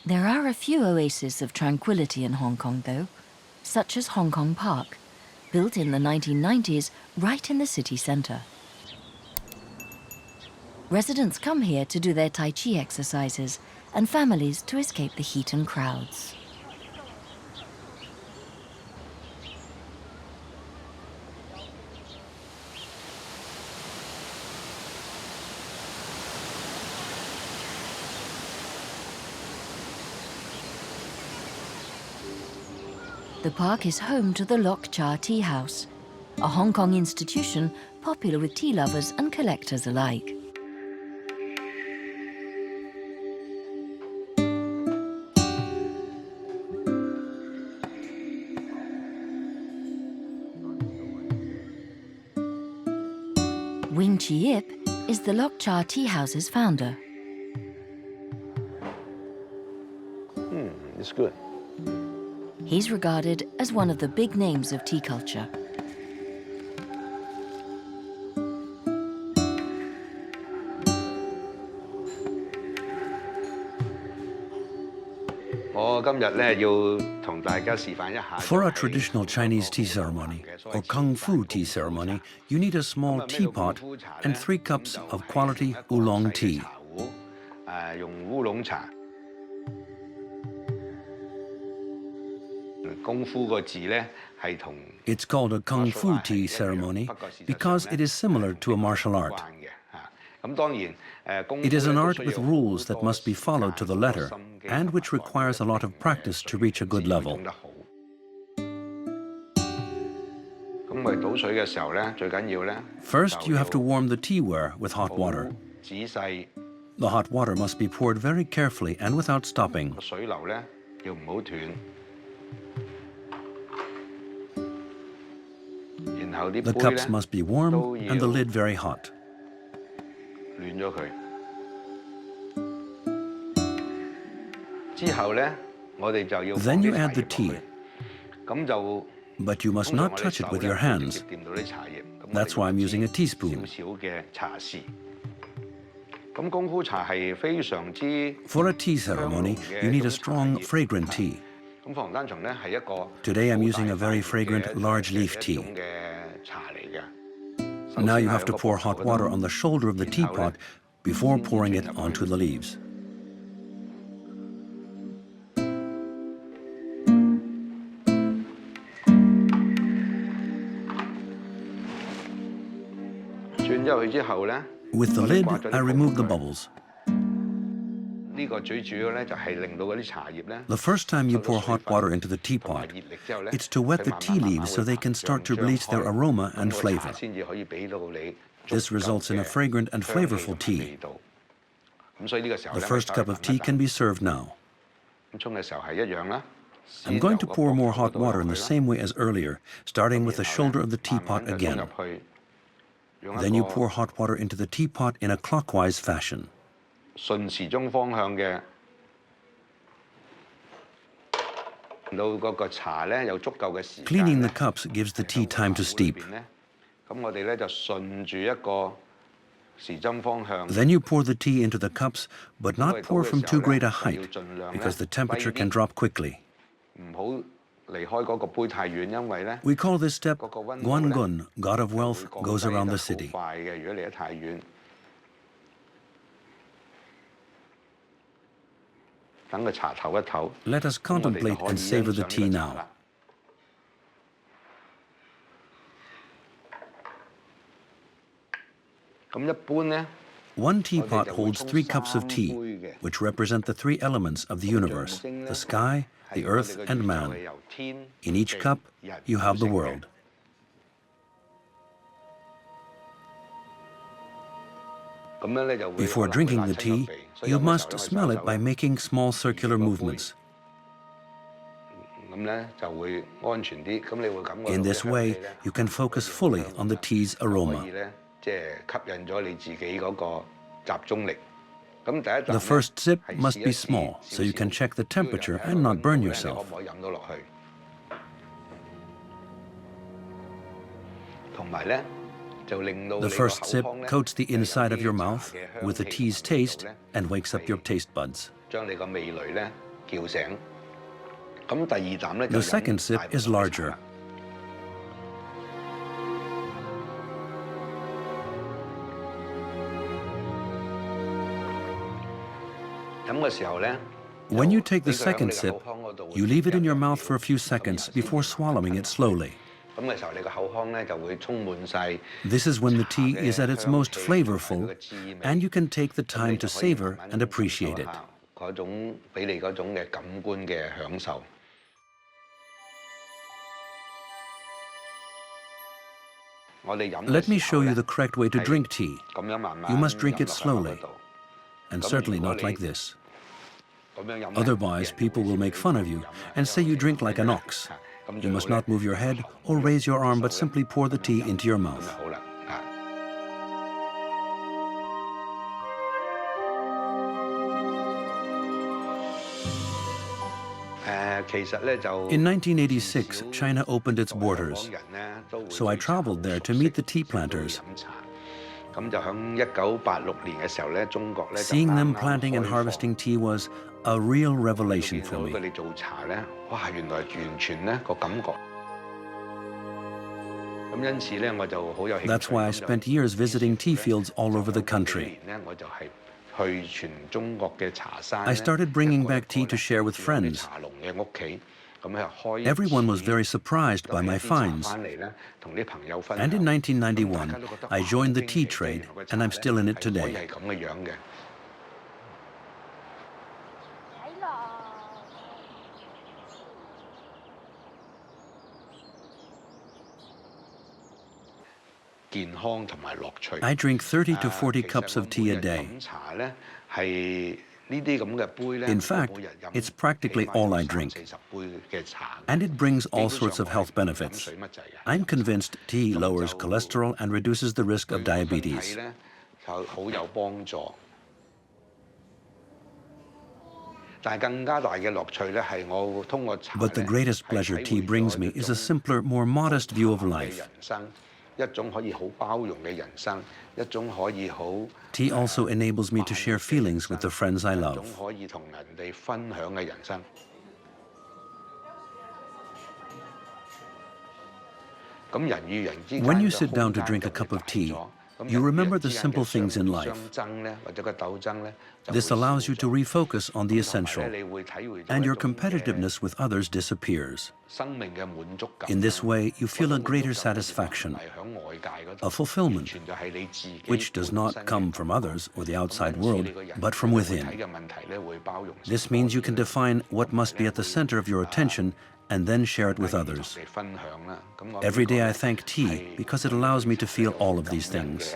There are a few oases of tranquility in Hong Kong, though, such as Hong Kong Park, built in the 1990s right in the city centre. Residents come here to do their Tai Chi exercises and families to escape the heat and crowds. The park is home to the Locha Tea House, a Hong Kong institution popular with tea lovers and collectors alike. Wing Chi Yip is the Locha Tea House's founder. It's good. He's regarded as one of the big names of tea culture. For a traditional Chinese tea ceremony, or Kung Fu tea ceremony, you need a small teapot and 3 cups of quality oolong tea. It's called a Kung Fu tea ceremony because it is similar to a martial art. It is an art with rules that must be followed to the letter and which requires a lot of practice to reach a good level. First, you have to warm the teaware with hot water. The hot water must be poured very carefully and without stopping. The cups must be warm and the lid very hot. Then you add the tea, but you must not touch it with your hands. That's why I'm using a teaspoon. For a tea ceremony, you need a strong, fragrant tea. Today I'm using a very fragrant large leaf tea. Now you have to pour hot water on the shoulder of the teapot before pouring it onto the leaves. With the lid, I remove the bubbles. The first time you pour hot water into the teapot, it's to wet the tea leaves so they can start to release their aroma and flavor. This results in a fragrant and flavorful tea. The first cup of tea can be served now. I'm going to pour more hot water in the same way as earlier, starting with the shoulder of the teapot again. Then you pour hot water into the teapot in a clockwise fashion. Cleaning the cups gives the tea time to steep. Then you pour the tea into the cups, but not pour from too great a height, because the temperature can drop quickly. We call this step Guan Gun, God of Wealth, goes around the city. Let us contemplate and savor the tea now. One teapot holds 3 cups of tea, which represent the 3 elements of the universe, the sky, the earth, and man. In each cup, you have the world. Before drinking the tea, you must smell it by making small circular movements. In this way, you can focus fully on the tea's aroma. The first sip must be small, so you can check the temperature and not burn yourself. The first sip coats the inside of your mouth with the tea's taste and wakes up your taste buds. The second sip is larger. When you take the second sip, you leave it in your mouth for a few seconds before swallowing it slowly. This is when the tea is at its most flavorful, and you can take the time to savor and appreciate it. Let me show you the correct way to drink tea. You must drink it slowly, and certainly not like this. Otherwise, people will make fun of you and say you drink like an ox. You must not move your head or raise your arm, but simply pour the tea into your mouth. In 1986, China opened its borders, so I traveled there to meet the tea planters. Seeing them planting and harvesting tea was a real revelation for me. That's why I spent years visiting tea fields all over the country. I started bringing back tea to share with friends. Everyone was very surprised by my finds. And in 1991, I joined the tea trade, and I'm still in it today. I drink 30 to 40 cups of tea a day. In fact, it's practically all I drink. And it brings all sorts of health benefits. I'm convinced tea lowers cholesterol and reduces the risk of diabetes. But the greatest pleasure tea brings me is a simpler, more modest view of life. Tea also enables me to share feelings with the friends I love. When you sit down to drink a cup of tea, you remember the simple things in life. This allows you to refocus on the essential, and your competitiveness with others disappears. In this way, you feel a greater satisfaction, a fulfillment, which does not come from others or the outside world, but from within. This means you can define what must be at the center of your attention and then share it with others. Every day I thank tea because it allows me to feel all of these things.